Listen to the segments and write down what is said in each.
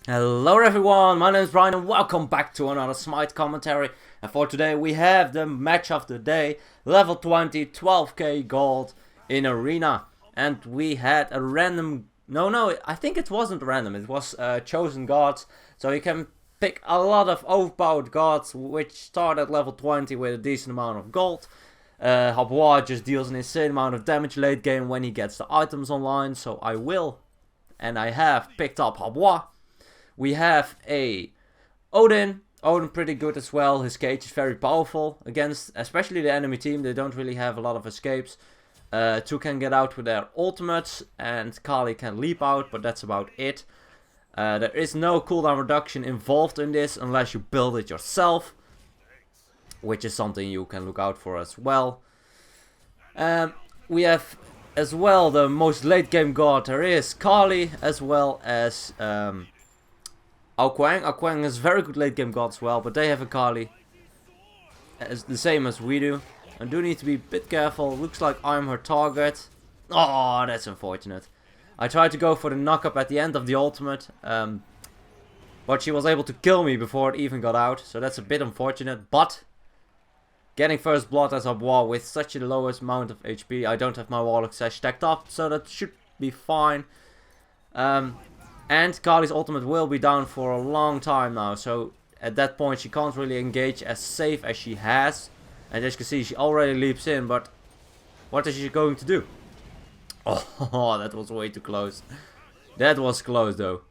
Hello everyone, my name is Brian and welcome back to another Smite commentary. And for today we have the match of the day, level 20, 12k gold in arena. And we had a random, I think it wasn't random, it was chosen gods. So you can pick a lot of overpowered gods which start at level 20 with a decent amount of gold. Habois just deals an insane amount of damage late game when he gets the items online, so I will, and I have picked up Habois. We have a Odin pretty good as well. His cage is very powerful against especially the enemy team. They don't really have a lot of escapes. Two can get out with their ultimates and Kali can leap out, but that's about it. There is no cooldown reduction involved in this unless you build it yourself, which is something you can look out for as well. We have as well the most late game god there is, Kali, as well as Ao is very good late game god as well, but they have a Kali. As the same as we do. I do need to be a bit careful. Looks like I'm her target. Oh, that's unfortunate. I tried to go for the knock-up at the end of the ultimate. But she was able to kill me before it even got out. So that's a bit unfortunate. But getting first blood as Habois with such a lowest amount of HP. I don't have my Warlock Sash stacked up, so that should be fine. And Kali's ultimate will be down for a long time now, so at that point she can't really engage as safe as she has. And as you can see, she already leaps in, but what is she going to do? Oh, that was way too close. That was close though.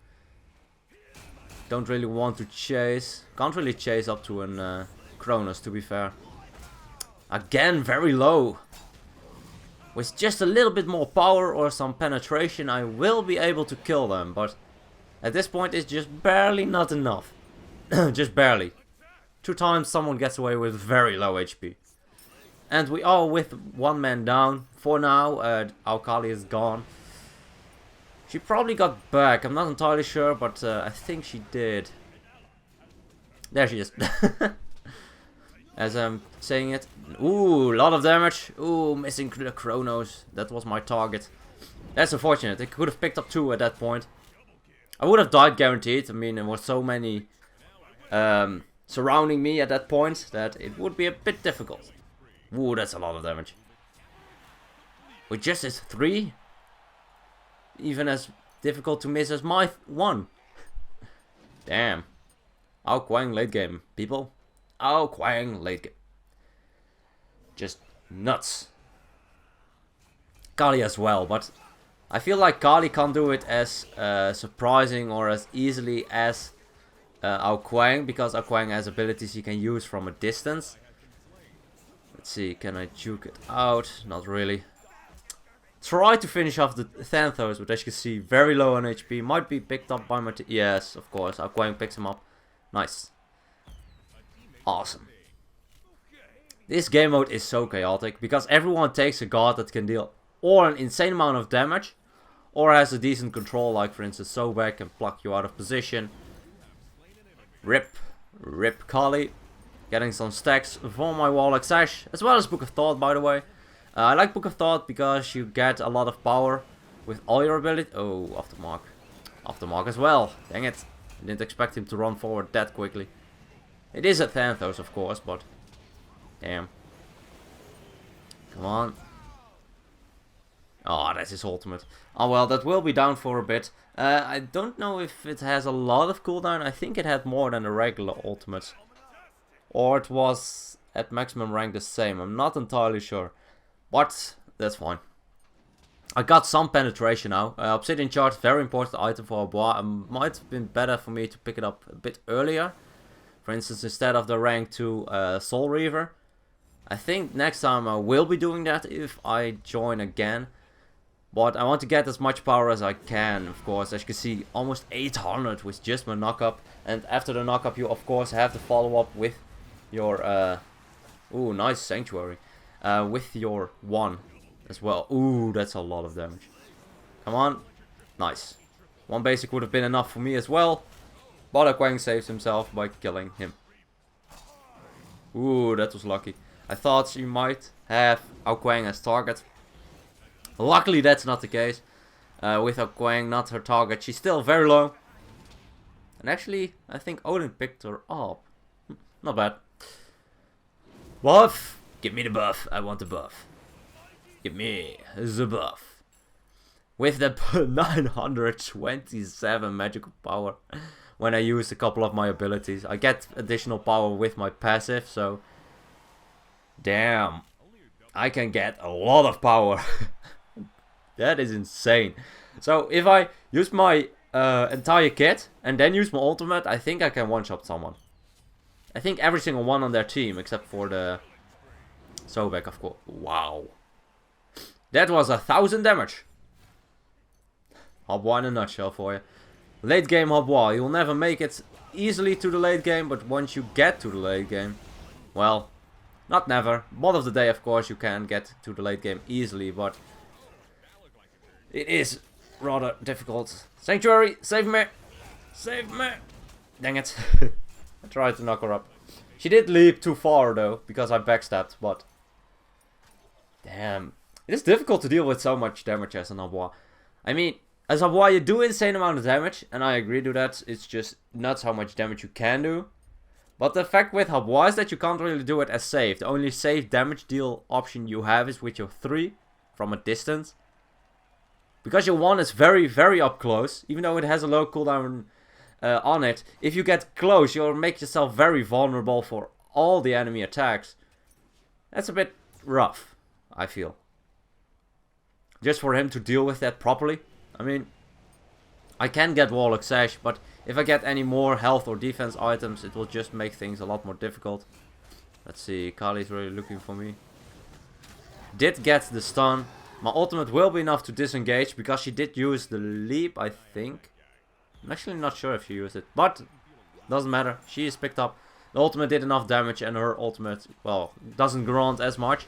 Don't really want to chase. Can't really chase up to an Kronos, to be fair. Again, very low. With just a little bit more power or some penetration, I will be able to kill them, but at this point it's just barely not enough. Just barely. 2 times someone gets away with very low HP. And we are with 1 man down. For now, our Kali is gone. She probably got back, I'm not entirely sure, but I think she did. There she is. As I'm saying it. Ooh, a lot of damage. Ooh, missing the Kronos. That was my target. That's unfortunate. I could have picked up 2 at that point. I would have died guaranteed. I mean, there were so many surrounding me at that point that it would be a bit difficult. Ooh, that's a lot of damage. With just his 3? Even as difficult to miss as my 1. Damn. Ao late game, people. Ao late game. Just nuts. Kali as well, but I feel like Kali can't do it as surprising or as easily as Ao because Ao has abilities he can use from a distance. Let's see, can I juke it out? Not really. Try to finish off the Thanatos, but as you can see, very low on HP. Might be picked up by my yes, of course. Ao picks him up. Nice. Awesome. This game mode is so chaotic because everyone takes a god that can deal or an insane amount of damage or has a decent control, like for instance Sobek can pluck you out of position. Rip Kali. Getting some stacks for my Warlock Sash, as well as Book of Thought, by the way. I like Book of Thought because you get a lot of power with all your abilities. Oh, off the mark. Off the mark as well. Dang it. I didn't expect him to run forward that quickly. It is a Thanatos, of course, but damn. Come on. Oh, that's his ultimate. Oh well, that will be down for a bit. I don't know if it has a lot of cooldown. I think it had more than the regular ultimates. Or it was at maximum rank the same. I'm not entirely sure. But that's fine. I got some penetration now. Obsidian Shard, very important item for Habois. It might have been better for me to pick it up a bit earlier. For instance, instead of the rank 2 Soul Reaver. I think next time I will be doing that if I join again. But I want to get as much power as I can, of course. As you can see, almost 800 with just my knock-up. And after the knock-up, you of course have to follow up with your... ooh, nice Sanctuary. With your 1 as well. Ooh, that's a lot of damage. Come on. Nice. 1 basic would have been enough for me as well. But Ao saves himself by killing him. Ooh, that was lucky. I thought she might have Ao as target. Luckily that's not the case. With Ao not her target. She's still very low. And actually, I think Odin picked her up. Not bad. Buff! Give me the buff. I want the buff. Give me the buff. With the 927 magical power. When I use a couple of my abilities. I get additional power with my passive, so... Damn. I can get a lot of power. That is insane. So if I use my entire kit and then use my ultimate, I think I can one-shot someone. I think every single one on their team, except for the Sobek, of course. Wow. That was 1000 damage. Hobwa in a nutshell for you. Late game Hobwa. You'll never make it easily to the late game, but once you get to the late game, well, not never. Mod of the day, of course, you can get to the late game easily, but it is rather difficult. Sanctuary, save me! Save me! Dang it. I tried to knock her up. She did leap too far though, because I backstabbed, but... Damn. It is difficult to deal with so much damage as an Hobwa. I mean, as Hobwa you do insane amount of damage, and I agree to that. It's just nuts how much damage you can do. But the fact with Hobwa is that you can't really do it as safe. The only safe damage deal option you have is with your 3 from a distance. Because your 1 is very, very up close, even though it has a low cooldown on it. If you get close, you'll make yourself very vulnerable for all the enemy attacks. That's a bit rough, I feel. Just for him to deal with that properly. I mean, I can get Warlock Sash, but if I get any more health or defense items, it will just make things a lot more difficult. Let's see, Kali's really looking for me. Did get the stun. My ultimate will be enough to disengage, because she did use the leap, I think. I'm actually not sure if she used it, but doesn't matter. She is picked up. The ultimate did enough damage, and her ultimate, well, doesn't grant as much.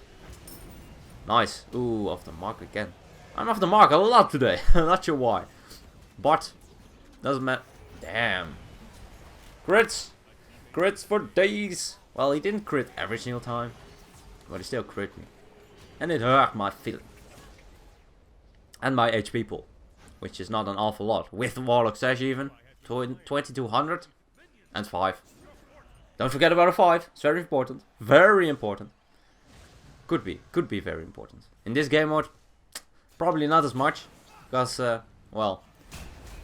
Nice. Ooh, off the mark again. I'm off the mark a lot today. Not sure why. But, doesn't matter. Damn. Crits. Crits for days. Well, he didn't crit every single time. But he still crit me. And it hurt my feeling. And my HP pool. Which is not an awful lot. With Warlock Sash even. 2200. And 5. Don't forget about a 5. It's very important. Very important. Could be very important. In this game mode, probably not as much. Because, well,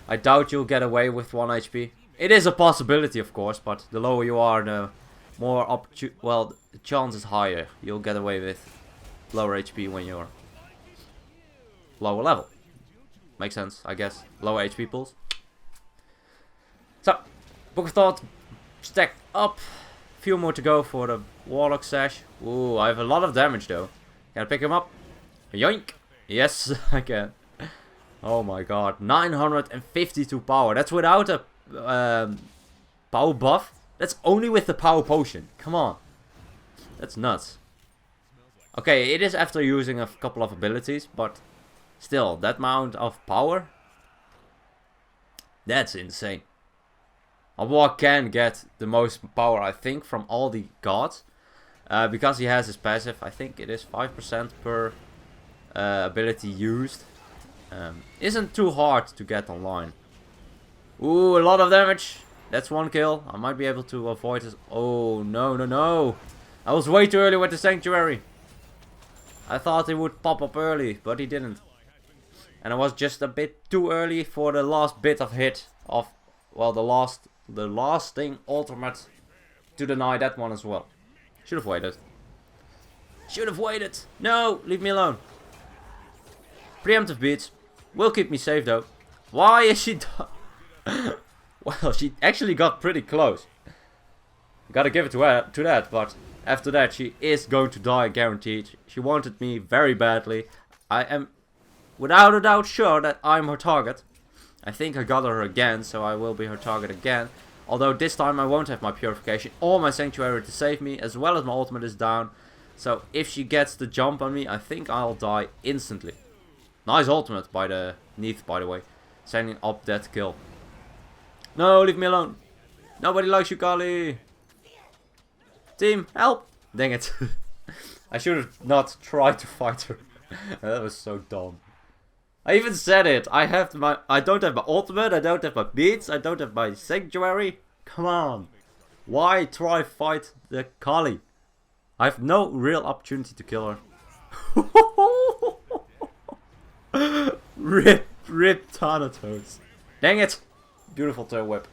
I doubt you'll get away with 1 HP. It is a possibility, of course, but the lower you are, the more the chance is higher. You'll get away with lower HP when you're lower level. Makes sense, I guess. Lower HP pools. So, Book of Thought stacked up. Few more to go for the Warlock Sash. Ooh, I have a lot of damage though. Can I pick him up? Yoink! Yes, I can. Oh my god, 952 power. That's without a power buff. That's only with the power potion. Come on. That's nuts. Okay, it is after using a couple of abilities, but still, that amount of power? That's insane. Hobwa can get the most power, I think, from all the gods. Because he has his passive, I think it is 5% per ability used. Isn't too hard to get online. Ooh, a lot of damage. That's 1 kill. I might be able to avoid this. Oh, no, no, no. I was way too early with the Sanctuary. I thought he would pop up early, but he didn't. And I was just a bit too early for the last bit of hit of, well, the lasting ultimate to deny that one as well. Should have waited. Should have waited. No, leave me alone. Preemptive beats. Will keep me safe though. Why is she well, she actually got pretty close. Gotta give it to her, to that, but after that she is going to die guaranteed. She wanted me very badly. I am without a doubt sure that I'm her target. I think I got her again, so I will be her target again. Although this time I won't have my purification or my sanctuary to save me, as well as my ultimate is down. So if she gets the jump on me, I think I'll die instantly. Nice ultimate by the Neath, by the way. Sending up that kill. No, leave me alone. Nobody likes you, Kali. Team, help! Dang it. I should have not tried to fight her. That was so dumb. I even said it. I don't have my ultimate, I don't have my beats, I don't have my sanctuary. Come on. Why try fight the Kali? I have no real opportunity to kill her. Rip Thanatos. Dang it. Beautiful tail whip.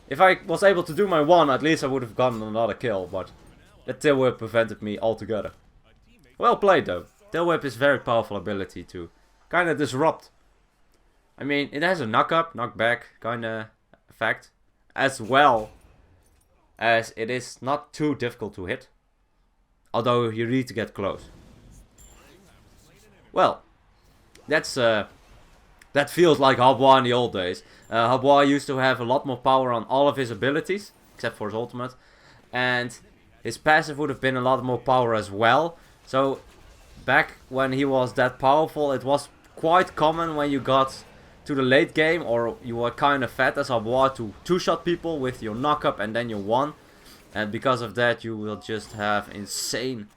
If I was able to do my one, at least I would have gotten another kill, but that tail whip prevented me altogether. Well played though. Tail whip is a very powerful ability to kind of disrupt. I mean, it has a knock up, knock back kind of effect, as well as it is not too difficult to hit. Although you need to get close. Well, that feels like Habwa in the old days. Habwa used to have a lot more power on all of his abilities, except for his ultimate. And his passive would have been a lot more power as well. So, back when he was that powerful, it was quite common when you got to the late game, or you were kind of fat as Habwa, to two-shot people with your knock-up and then your one. And because of that, you will just have insane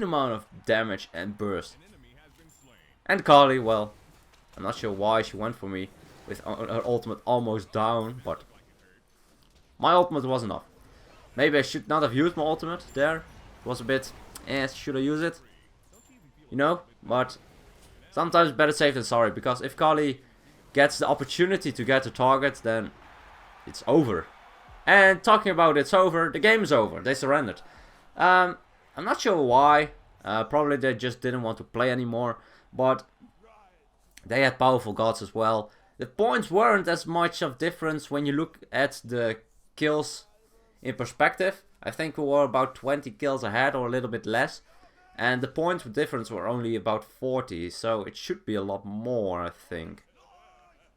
amount of damage and burst. And Kali, well, I'm not sure why she went for me with her ultimate almost down, but my ultimate was enough. Maybe I should not have used my ultimate there. It was a bit, should I use it? You know, but sometimes better safe than sorry, because if Kali gets the opportunity to get the target, then it's over. And talking about it's over, the game is over. They surrendered. I'm not sure why. Probably they just didn't want to play anymore. But they had powerful gods as well. The points weren't as much of difference when you look at the kills in perspective. I think we were about 20 kills ahead or a little bit less. And the points difference were only about 40. So it should be a lot more, I think.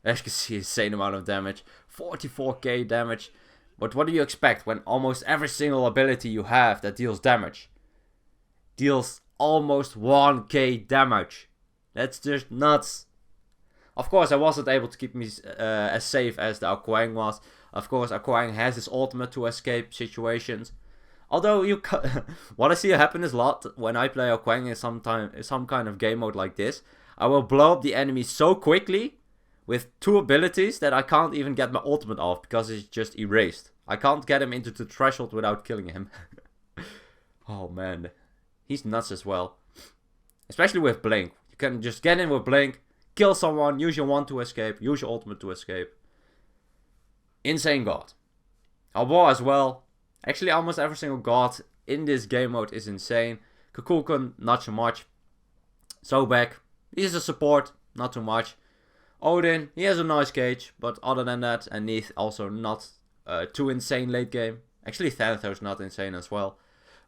As you can see, insane amount of damage. 44k damage. But what do you expect when almost every single ability you have that deals damage deals almost 1k damage? That's just nuts. Of course, I wasn't able to keep me as safe as the Akwang was. Of course, Akwang has his ultimate to escape situations. Although what I see happen is a lot when I play Akwang in some kind of game mode like this. I will blow up the enemy so quickly with two abilities that I can't even get my ultimate off because it's just erased. I can't get him into the threshold without killing him. Oh man, he's nuts as well. Especially with Blink. You can just get in with Blink, kill someone, use your one to escape, use your ultimate to escape. Insane god. Habwa as well. Actually almost every single god in this game mode is insane. Kukulkan, not so much. Sobek, he's a support, not too much. Odin, he has a nice gauge, but other than that, and Neith also not too insane late game. Actually Thanatos not insane as well.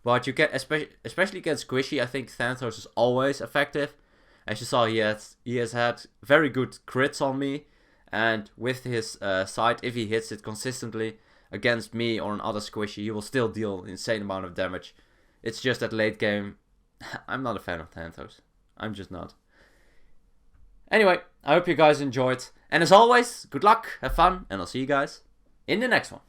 But you get, especially against Squishy, I think Thanatos is always effective. As you saw, he has had very good crits on me. And with his side, if he hits it consistently against me or another Squishy, he will still deal an insane amount of damage. It's just that late game, I'm not a fan of Thanatos. I'm just not. Anyway, I hope you guys enjoyed. And as always, good luck, have fun, and I'll see you guys in the next one.